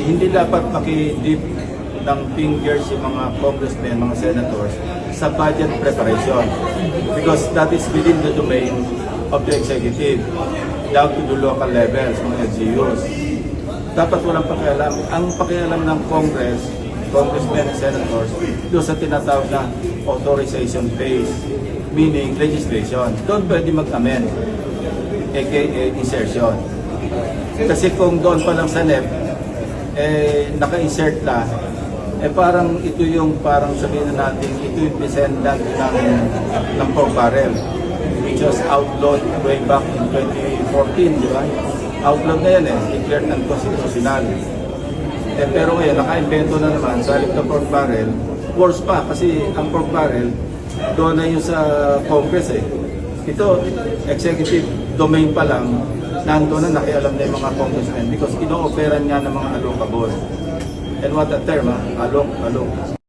hindi dapat makidip ng fingers yung mga congressmen, mga senators sa budget preparation because that is within the domain of the executive down to the local levels, mga LGUs. Dapat walang pakialam. Ang pakialam ng Congress, congressmen and senators, doon sa tinatawag na authorization phase, meaning legislation. Doon pwede mag-amend, aka insertion. Kasi kung doon pa lang sa NEP, naka-insert na, parang ito yung parang sabihin na natin, ito yung descendant ng pork barrel, which was outlawed way back in 2014, di ba? Outlawed na yan declared unconstitutional. Pero ngayon, naka-invento na naman sa halip ng pork barrel, worse pa, kasi ang pork barrel, doon na yun sa Congress Ito, executive domain pa lang, nando na nakialam na yung mga congressmen because ino-operan nga ng mga allocable. And what a term, alok.